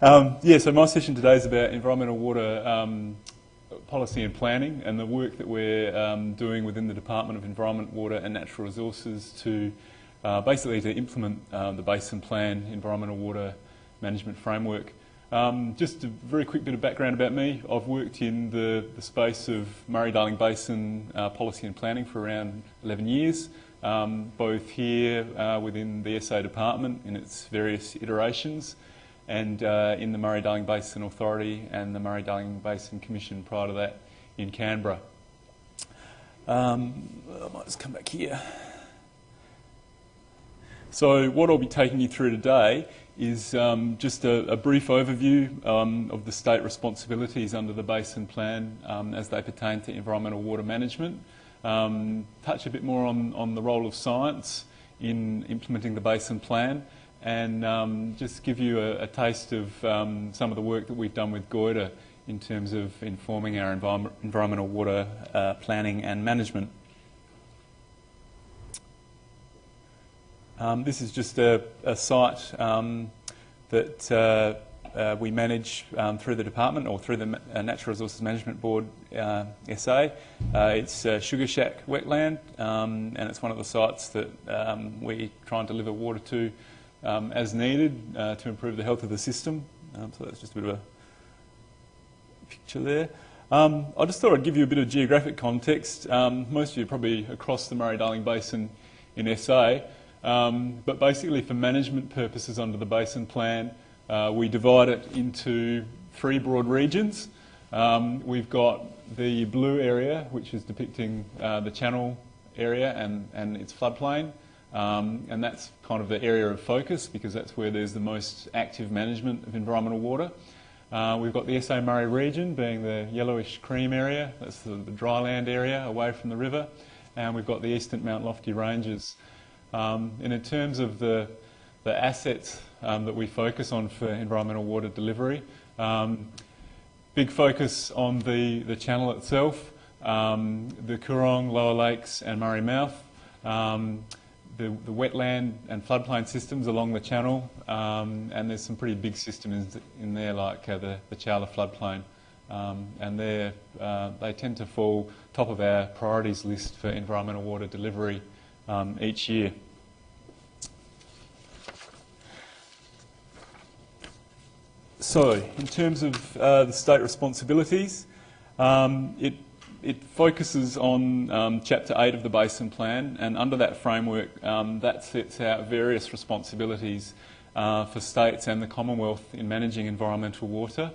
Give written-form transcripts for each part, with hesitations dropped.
Yeah, so my session today is about environmental water policy and planning and the work that we're doing within the Department of Environment, Water and Natural Resources to basically to implement the Basin Plan Environmental Water Management Framework. Just a very quick bit of background about me. I've worked in the space of Murray-Darling Basin policy and planning for around 11 years, both here within the SA department in its various iterations, and in the Murray-Darling Basin Authority and the Murray-Darling Basin Commission prior to that in Canberra. I might just come back here. So what I'll be taking you through today is just a brief overview of the state responsibilities under the Basin Plan as they pertain to environmental water management, touch a bit more on the role of science in implementing the Basin Plan, and just give you a taste of some of the work that we've done with Goiter in terms of informing our environmental water planning and management. This is just a site that we manage through the department or through the Natural Resources Management Board SA. It's Sugar Shack wetland, and it's one of the sites that we try and deliver water to as needed to improve the health of the system. So that's just a bit of a picture there. I just thought I'd give you a bit of geographic context. Most of you are probably across the Murray-Darling Basin in SA, but basically for management purposes under the Basin Plan, we divide it into three broad regions. We've got the blue area, which is depicting the channel area and its floodplain. And that's kind of the area of focus because that's where there's the most active management of environmental water. We've got the SA Murray region being the yellowish cream area, that's the dryland area away from the river, and we've got the eastern Mount Lofty ranges. And in terms of the assets that we focus on for environmental water delivery, big focus on the channel itself, the Coorong, Lower Lakes and Murray Mouth, the wetland and floodplain systems along the channel, and there's some pretty big systems in there like the Chowla floodplain, and they tend to fall top of our priorities list for environmental water delivery each year. So, in terms of the state responsibilities, it focuses on Chapter 8 of the Basin Plan, and under that framework that sets out various responsibilities for states and the Commonwealth in managing environmental water.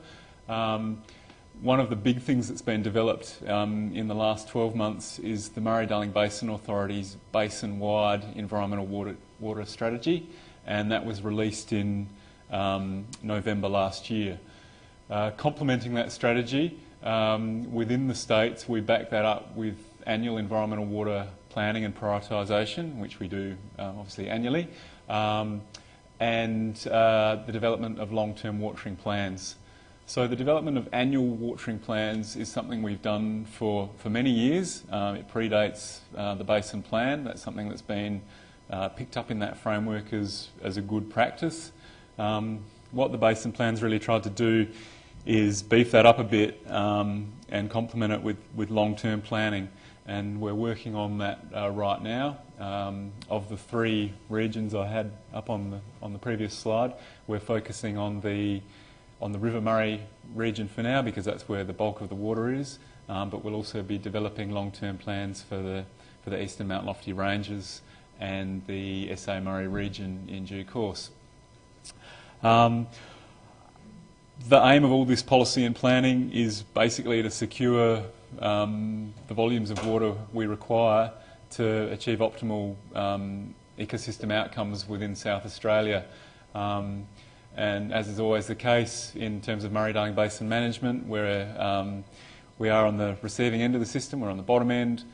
One of the big things that's been developed in the last 12 months is the Murray-Darling Basin Authority's basin-wide environmental water strategy, and that was released in November last year. Complementing that strategy, within the states we back that up with annual environmental water planning and prioritisation, which we do obviously annually, and the development of long-term watering plans. So the development of annual watering plans is something we've done for many years. It predates the Basin Plan. That's something that's been picked up in that framework as a good practice. What the Basin Plan's really tried to do is beef that up a bit and complement it with long-term planning, and we're working on that right now. Of the three regions I had up on the previous slide, we're focusing on the River Murray region for now because that's where the bulk of the water is, but we'll also be developing long-term plans for the eastern Mount Lofty ranges and the SA Murray region in due course. The aim of all this policy and planning is basically to secure the volumes of water we require to achieve optimal ecosystem outcomes within South Australia. And as is always the case in terms of Murray-Darling Basin management, we are on the receiving end of the system, we're on the bottom end.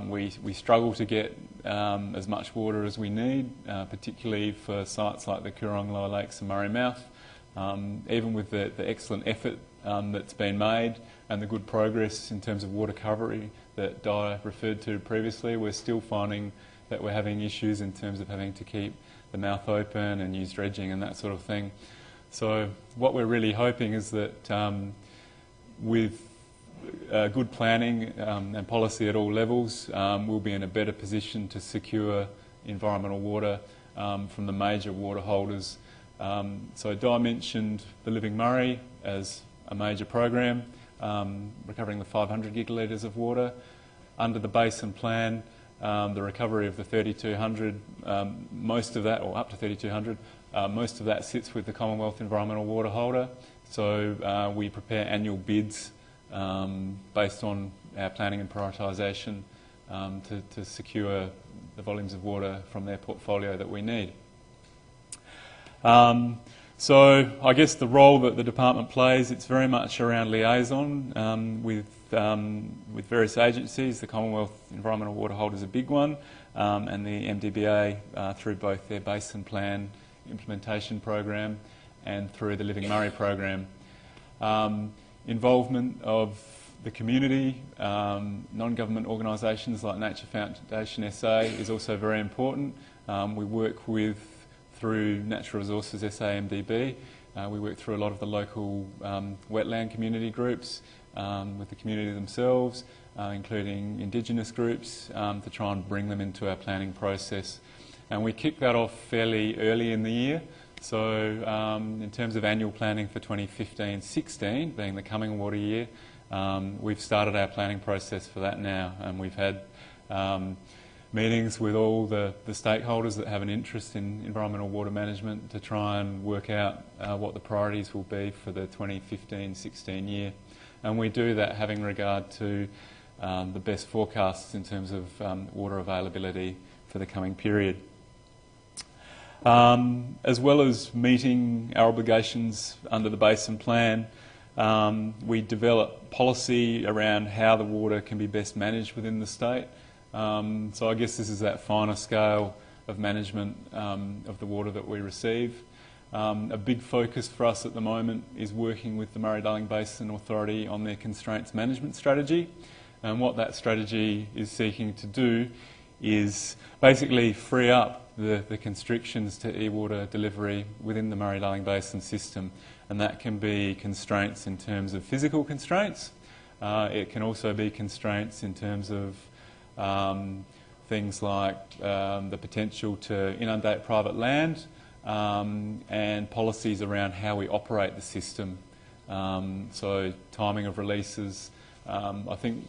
We struggle to get as much water as we need, particularly for sites like the Coorong, Lower Lakes and Murray Mouth. Even with the excellent effort that's been made and the good progress in terms of water recovery that Di referred to previously, we're still finding that we're having issues in terms of having to keep the mouth open and use dredging and that sort of thing. So what we're really hoping is that with good planning and policy at all levels, we'll be in a better position to secure environmental water from the major water holders. So Di mentioned the Living Murray as a major program, recovering the 500 gigalitres of water. Under the Basin Plan, the recovery of the 3,200, most of that, or up to 3,200, most of that sits with the Commonwealth Environmental Water Holder. So we prepare annual bids based on our planning and prioritisation to secure the volumes of water from their portfolio that we need. So I guess the role that the department plays, it's very much around liaison with various agencies. The Commonwealth Environmental Water Holder is a big one, and the MDBA through both their Basin Plan implementation program and through the Living Murray program. Involvement of the community, non-government organisations like Nature Foundation SA is also very important. We work through Natural Resources SA MDB, we work through a lot of the local wetland community groups with the community themselves, including Indigenous groups, to try and bring them into our planning process. And we kick that off fairly early in the year. So in terms of annual planning for 2015-16, being the coming water year, we've started our planning process for that now, and we've had meetings with all the stakeholders that have an interest in environmental water management to try and work out what the priorities will be for the 2015-16 year. And we do that having regard to the best forecasts in terms of water availability for the coming period. As well as meeting our obligations under the Basin Plan, we develop policy around how the water can be best managed within the state. So I guess this is that finer scale of management of the water that we receive. A big focus for us at the moment is working with the Murray-Darling Basin Authority on their constraints management strategy. And what that strategy is seeking to do is basically free up the constrictions to e-water delivery within the Murray-Darling Basin system. And that can be constraints in terms of physical constraints. It can also be constraints in terms of things like the potential to inundate private land and policies around how we operate the system. So timing of releases. I think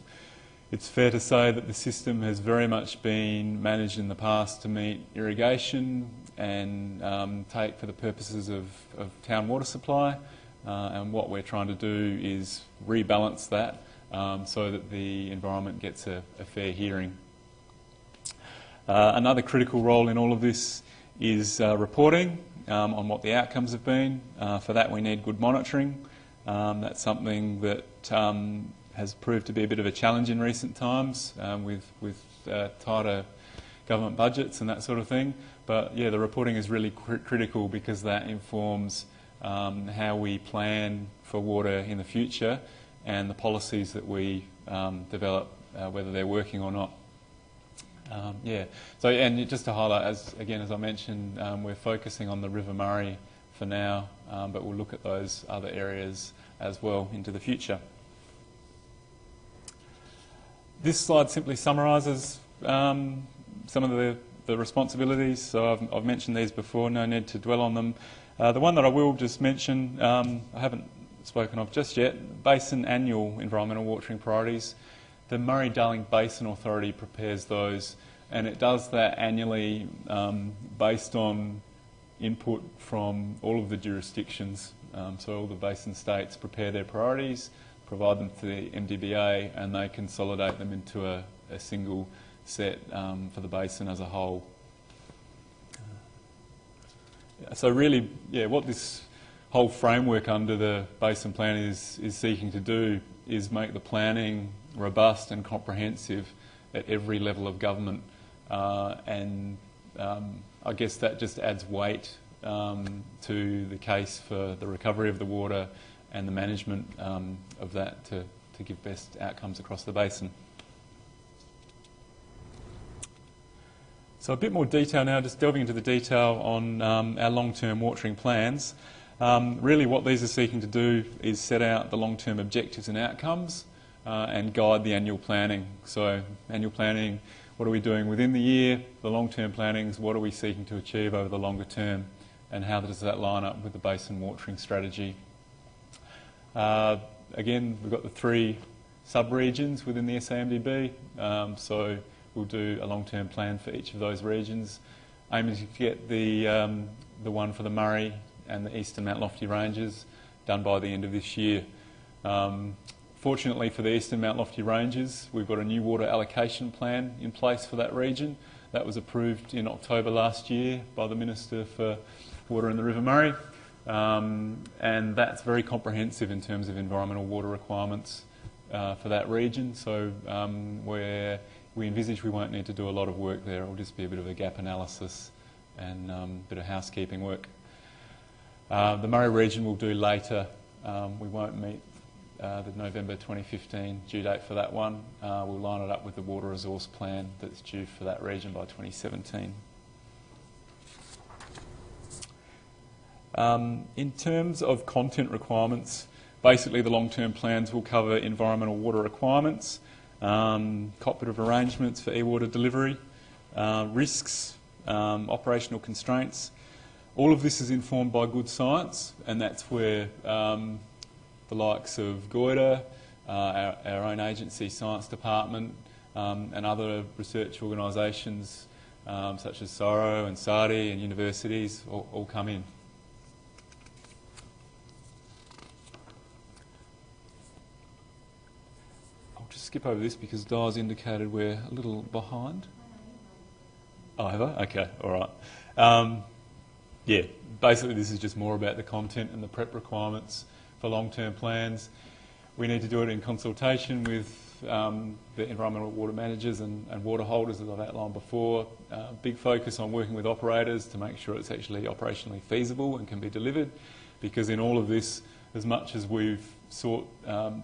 it's fair to say that the system has very much been managed in the past to meet irrigation and take for the purposes of town water supply, and what we're trying to do is rebalance that so that the environment gets a fair hearing. Another critical role in all of this is reporting on what the outcomes have been. For that we need good monitoring. That's something that has proved to be a bit of a challenge in recent times with tighter government budgets and that sort of thing. But yeah, the reporting is really critical because that informs how we plan for water in the future and the policies that we develop, whether they're working or not. Yeah. So, and just to highlight, as I mentioned, we're focusing on the River Murray for now, but we'll look at those other areas as well into the future. This slide simply summarises some of the responsibilities. So I've mentioned these before, no need to dwell on them. The one that I will just mention, I haven't spoken of just yet, Basin Annual Environmental Watering Priorities. The Murray-Darling Basin Authority prepares those, and it does that annually based on input from all of the jurisdictions. So all the basin states prepare their priorities, provide them to the MDBA, and they consolidate them into a single set for the basin as a whole. So really, yeah, what this whole framework under the Basin Plan is seeking to do is make the planning robust and comprehensive at every level of government, and I guess that just adds weight to the case for the recovery of the water and the management of that to give best outcomes across the basin. So a bit more detail now, just delving into the detail on our long-term watering plans. Really what these are seeking to do is set out the long-term objectives and outcomes and guide the annual planning. So annual planning, what are we doing within the year? The long-term plannings, what are we seeking to achieve over the longer term? And how does that line up with the basin watering strategy? Again, we've got the 3 sub-regions within the SAMDB, so we'll do a long-term plan for each of those regions, aiming to get the one for the Murray and the Eastern Mount Lofty Ranges done by the end of this year. Fortunately for the Eastern Mount Lofty Ranges, we've got a new water allocation plan in place for that region. That was approved in October last year by the Minister for Water in the River Murray, and that's very comprehensive in terms of environmental water requirements for that region. So where we envisage we won't need to do a lot of work there. It'll just be a bit of a gap analysis and a bit of housekeeping work. The Murray region will do later. We won't meet the November 2015 due date for that one. We'll line it up with the water resource plan that's due for that region by 2017. In terms of content requirements, basically the long-term plans will cover environmental water requirements, cooperative arrangements for e-water delivery, risks, operational constraints. All of this is informed by good science, and that's where the likes of GOITA, our own agency science department, and other research organisations such as SORO and SARDI and universities all come in. I'll just skip over this because Di's indicated we're a little behind. Oh, have I? Okay, all right. Yeah, basically this is just more about the content and the prep requirements for long-term plans. We need to do it in consultation with the environmental water managers and water holders, as I've outlined before. Big focus on working with operators to make sure it's actually operationally feasible and can be delivered, because in all of this, as much as we've sought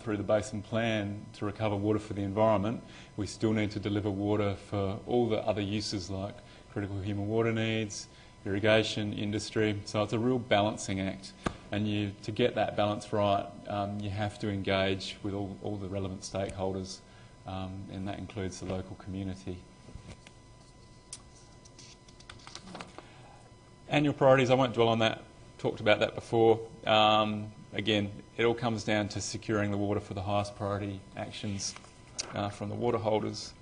through the basin plan to recover water for the environment, we still need to deliver water for all the other uses like critical human water needs, irrigation, industry. So it's a real balancing act, and to get that balance right, you have to engage with all the relevant stakeholders, and that includes the local community. Annual priorities, I won't dwell on that, talked about that before. Again, it all comes down to securing the water for the highest priority actions from the water holders.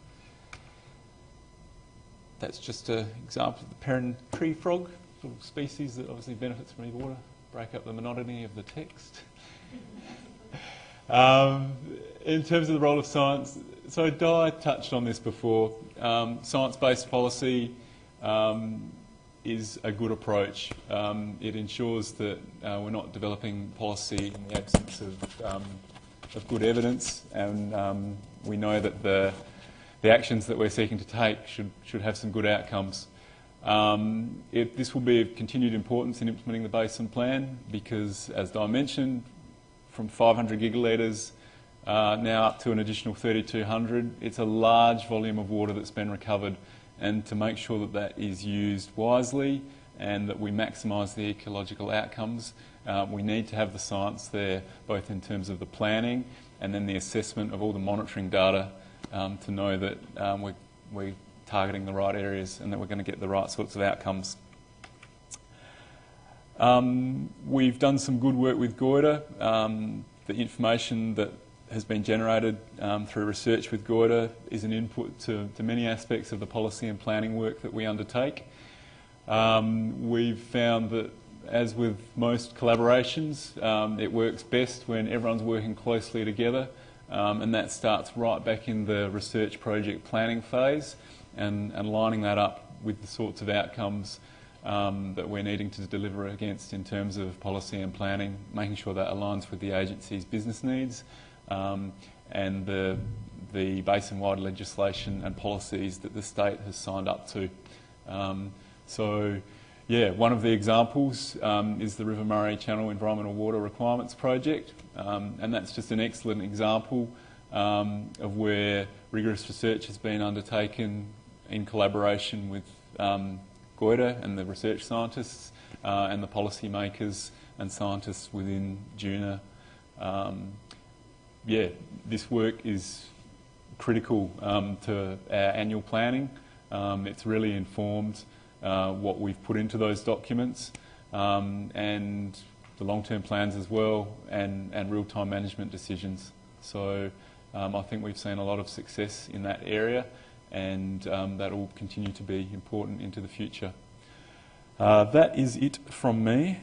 That's just an example of the Perrin tree frog, sort of species that obviously benefits from water, break up the monotony of the text. In terms of the role of science, so Di touched on this before. Science-based policy is a good approach. It ensures that we're not developing policy in the absence of good evidence, and we know that the actions that we're seeking to take should have some good outcomes. This will be of continued importance in implementing the basin plan because, as Di mentioned, from 500 gigalitres now up to an additional 3,200, it's a large volume of water that's been recovered, and to make sure that that is used wisely and that we maximise the ecological outcomes, we need to have the science there, both in terms of the planning and then the assessment of all the monitoring data to know that we're targeting the right areas and that we're going to get the right sorts of outcomes. We've done some good work with GOITA. The information that has been generated through research with GOITA is an input to many aspects of the policy and planning work that we undertake. We've found that, as with most collaborations, it works best when everyone's working closely together. And that starts right back in the research project planning phase and lining that up with the sorts of outcomes that we're needing to deliver against in terms of policy and planning, making sure that aligns with the agency's business needs and the basin-wide legislation and policies that the state has signed up to. So, yeah, one of the examples is the River Murray Channel Environmental Water Requirements Project, and that's just an excellent example of where rigorous research has been undertaken in collaboration with GOITA and the research scientists and the policy makers and scientists within Juna. Yeah, this work is critical to our annual planning. It's really informed what we've put into those documents, and the long-term plans as well, and real-time management decisions. So I think we've seen a lot of success in that area, and that will continue to be important into the future. That is it from me.